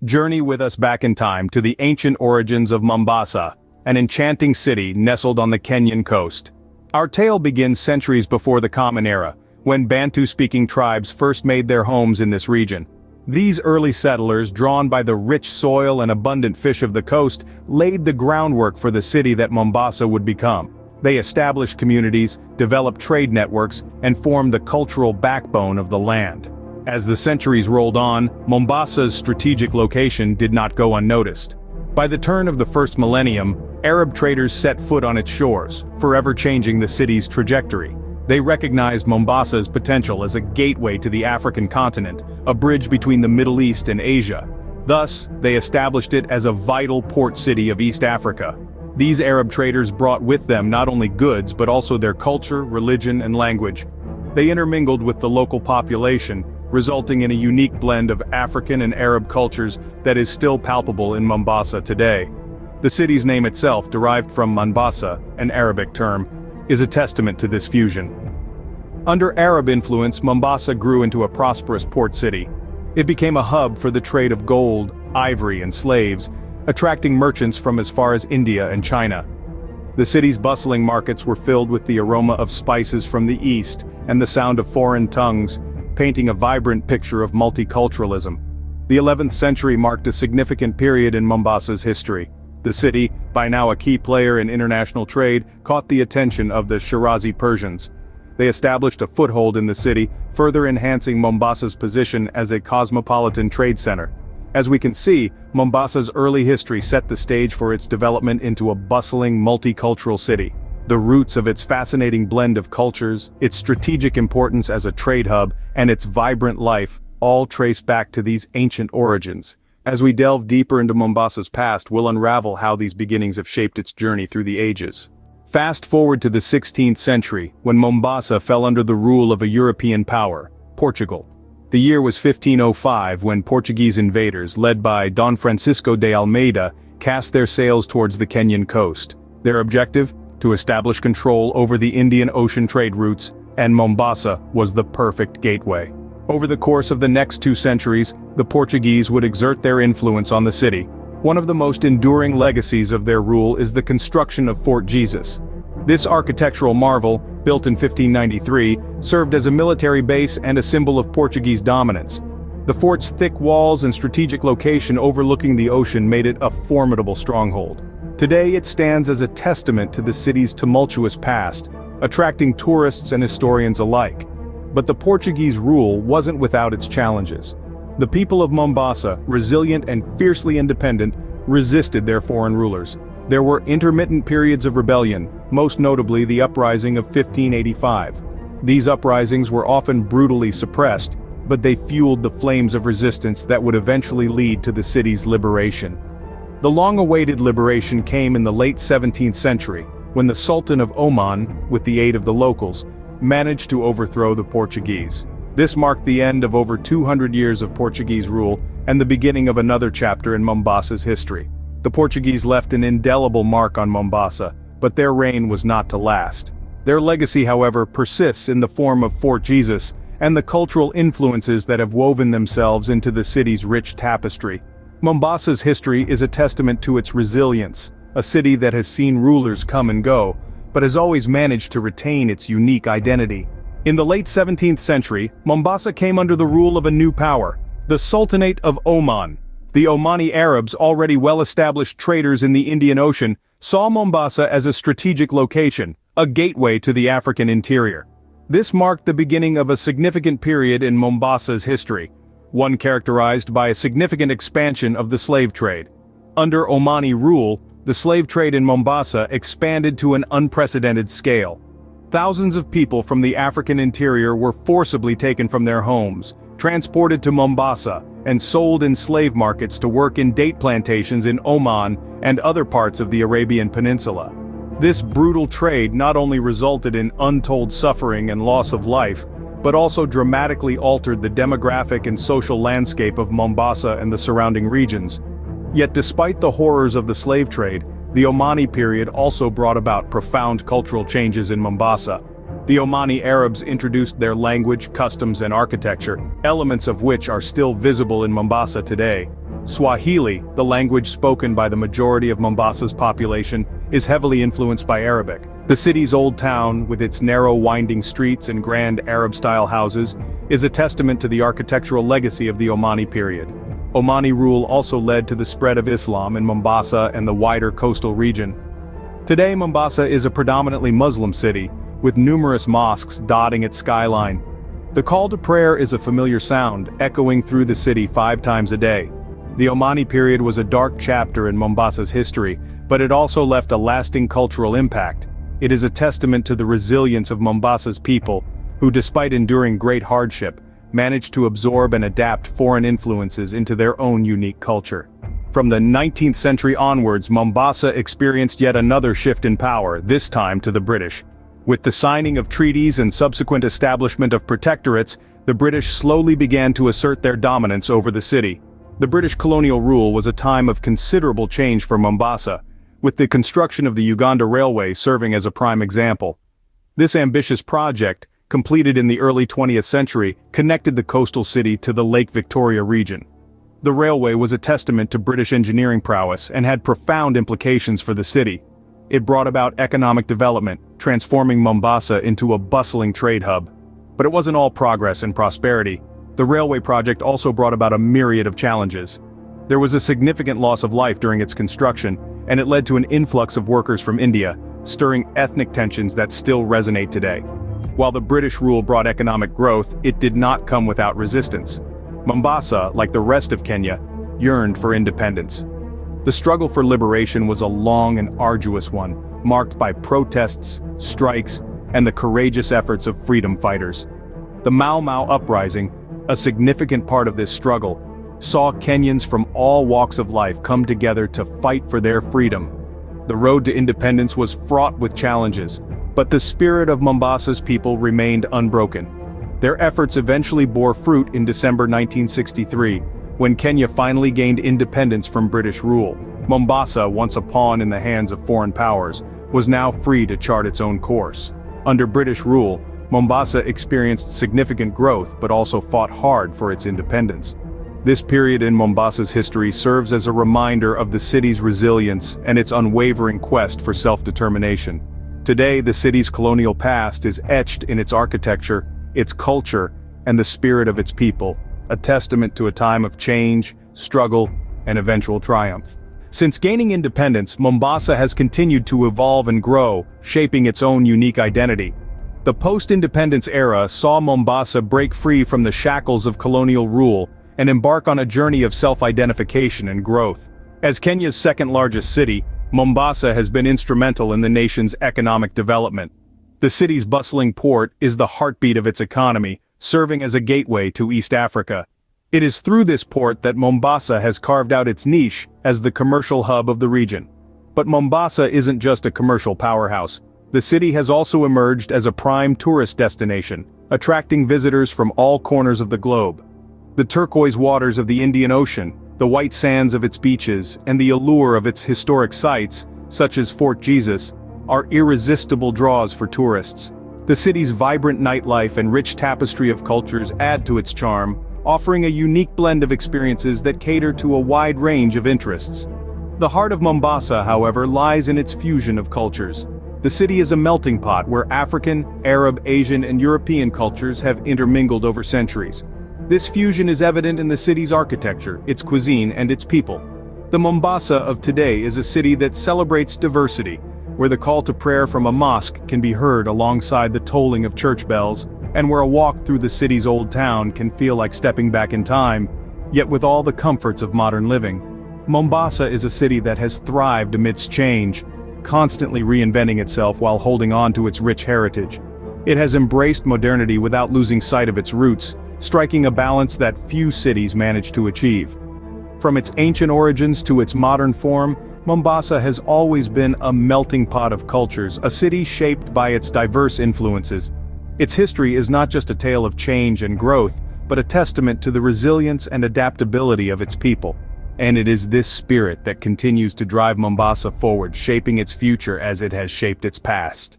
Journey with us back in time to the ancient origins of Mombasa, an enchanting city nestled on the Kenyan coast. Our tale begins centuries before the Common Era, when Bantu-speaking tribes first made their homes in this region. These early settlers, drawn by the rich soil and abundant fish of the coast, laid the groundwork for the city that Mombasa would become. They established communities, developed trade networks, and formed the cultural backbone of the land. As the centuries rolled on, Mombasa's strategic location did not go unnoticed. By the turn of the first millennium, Arab traders set foot on its shores, forever changing the city's trajectory. They recognized Mombasa's potential as a gateway to the African continent, a bridge between the Middle East and Asia. Thus, they established it as a vital port city of East Africa. These Arab traders brought with them not only goods but also their culture, religion, and language. They intermingled with the local population, resulting in a unique blend of African and Arab cultures that is still palpable in Mombasa today. The city's name itself, derived from Mombasa, an Arabic term, is a testament to this fusion. Under Arab influence, Mombasa grew into a prosperous port city. It became a hub for the trade of gold, ivory, and slaves, attracting merchants from as far as India and China. The city's bustling markets were filled with the aroma of spices from the east and the sound of foreign tongues, painting a vibrant picture of multiculturalism. The 11th century marked a significant period in Mombasa's history. The city, by now a key player in international trade, caught the attention of the Shirazi Persians. They established a foothold in the city, further enhancing Mombasa's position as a cosmopolitan trade center. As we can see, Mombasa's early history set the stage for its development into a bustling, multicultural city. The roots of its fascinating blend of cultures, its strategic importance as a trade hub, and its vibrant life, all trace back to these ancient origins. As we delve deeper into Mombasa's past, we'll unravel how these beginnings have shaped its journey through the ages. Fast forward to the 16th century, when Mombasa fell under the rule of a European power, Portugal. The year was 1505 when Portuguese invaders, led by Don Francisco de Almeida, cast their sails towards the Kenyan coast. Their objective? To establish control over the Indian Ocean trade routes, and Mombasa was the perfect gateway. Over the course of the next 2 centuries, the Portuguese would exert their influence on the city. One of the most enduring legacies of their rule is the construction of Fort Jesus. This architectural marvel, built in 1593, served as a military base and a symbol of Portuguese dominance. The fort's thick walls and strategic location overlooking the ocean made it a formidable stronghold. Today it stands as a testament to the city's tumultuous past, attracting tourists and historians alike. But the Portuguese rule wasn't without its challenges. The people of Mombasa, resilient and fiercely independent, resisted their foreign rulers. There were intermittent periods of rebellion, most notably the uprising of 1585. These uprisings were often brutally suppressed, but they fueled the flames of resistance that would eventually lead to the city's liberation. The long-awaited liberation came in the late 17th century, when the Sultan of Oman, with the aid of the locals, managed to overthrow the Portuguese. This marked the end of over 200 years of Portuguese rule and the beginning of another chapter in Mombasa's history. The Portuguese left an indelible mark on Mombasa, but their reign was not to last. Their legacy, however, persists in the form of Fort Jesus and the cultural influences that have woven themselves into the city's rich tapestry. Mombasa's history is a testament to its resilience, a city that has seen rulers come and go, but has always managed to retain its unique identity. In the late 17th century, Mombasa came under the rule of a new power, the Sultanate of Oman. The Omani Arabs, already well-established traders in the Indian Ocean, saw Mombasa as a strategic location, a gateway to the African interior. This marked the beginning of a significant period in Mombasa's history, one characterized by a significant expansion of the slave trade. Under Omani rule, the slave trade in Mombasa expanded to an unprecedented scale. Thousands of people from the African interior were forcibly taken from their homes, transported to Mombasa, and sold in slave markets to work in date plantations in Oman and other parts of the Arabian Peninsula. This brutal trade not only resulted in untold suffering and loss of life, but also dramatically altered the demographic and social landscape of Mombasa and the surrounding regions. Yet despite the horrors of the slave trade, the Omani period also brought about profound cultural changes in Mombasa. The Omani Arabs introduced their language, customs, and architecture, elements of which are still visible in Mombasa today. Swahili, the language spoken by the majority of Mombasa's population, is heavily influenced by Arabic. The city's old town, with its narrow winding streets and grand Arab-style houses, is a testament to the architectural legacy of the Omani period. Omani rule also led to the spread of Islam in Mombasa and the wider coastal region. Today Mombasa is a predominantly Muslim city, with numerous mosques dotting its skyline. The call to prayer is a familiar sound, echoing through the city 5 times a day. The Omani period was a dark chapter in Mombasa's history, but it also left a lasting cultural impact. It is a testament to the resilience of Mombasa's people, who despite enduring great hardship, managed to absorb and adapt foreign influences into their own unique culture. From the 19th century onwards, Mombasa experienced yet another shift in power, this time to the British. With the signing of treaties and subsequent establishment of protectorates, the British slowly began to assert their dominance over the city. The British colonial rule was a time of considerable change for Mombasa, with the construction of the Uganda Railway serving as a prime example. This ambitious project, completed in the early 20th century, connected the coastal city to the Lake Victoria region. The railway was a testament to British engineering prowess and had profound implications for the city. It brought about economic development, transforming Mombasa into a bustling trade hub. But it wasn't all progress and prosperity. The railway project also brought about a myriad of challenges. There was a significant loss of life during its construction, and it led to an influx of workers from India, stirring ethnic tensions that still resonate today. While the British rule brought economic growth, it did not come without resistance. Mombasa, like the rest of Kenya, yearned for independence. The struggle for liberation was a long and arduous one, marked by protests, strikes, and the courageous efforts of freedom fighters. The Mau Mau uprising, a significant part of this struggle, saw Kenyans from all walks of life come together to fight for their freedom. The road to independence was fraught with challenges, but the spirit of Mombasa's people remained unbroken. Their efforts eventually bore fruit in December 1963, when Kenya finally gained independence from British rule. Mombasa, once a pawn in the hands of foreign powers, was now free to chart its own course. Under British rule, Mombasa experienced significant growth but also fought hard for its independence. This period in Mombasa's history serves as a reminder of the city's resilience and its unwavering quest for self-determination. Today, the city's colonial past is etched in its architecture, its culture, and the spirit of its people, a testament to a time of change, struggle, and eventual triumph. Since gaining independence, Mombasa has continued to evolve and grow, shaping its own unique identity. The post-independence era saw Mombasa break free from the shackles of colonial rule and embark on a journey of self-identification and growth. As Kenya's second-largest city, Mombasa has been instrumental in the nation's economic development. The city's bustling port is the heartbeat of its economy, serving as a gateway to East Africa. It is through this port that Mombasa has carved out its niche as the commercial hub of the region. But Mombasa isn't just a commercial powerhouse. The city has also emerged as a prime tourist destination, attracting visitors from all corners of the globe. The turquoise waters of the Indian Ocean, the white sands of its beaches, and the allure of its historic sites, such as Fort Jesus, are irresistible draws for tourists. The city's vibrant nightlife and rich tapestry of cultures add to its charm, offering a unique blend of experiences that cater to a wide range of interests. The heart of Mombasa, however, lies in its fusion of cultures. The city is a melting pot where African, Arab, Asian, and European cultures have intermingled over centuries. This fusion is evident in the city's architecture, its cuisine, and its people. The Mombasa of today is a city that celebrates diversity, where the call to prayer from a mosque can be heard alongside the tolling of church bells, and where a walk through the city's old town can feel like stepping back in time, yet with all the comforts of modern living. Mombasa is a city that has thrived amidst change, constantly reinventing itself while holding on to its rich heritage. It has embraced modernity without losing sight of its roots, striking a balance that few cities manage to achieve. From its ancient origins to its modern form, Mombasa has always been a melting pot of cultures, a city shaped by its diverse influences. Its history is not just a tale of change and growth, but a testament to the resilience and adaptability of its people. And it is this spirit that continues to drive Mombasa forward, shaping its future as it has shaped its past.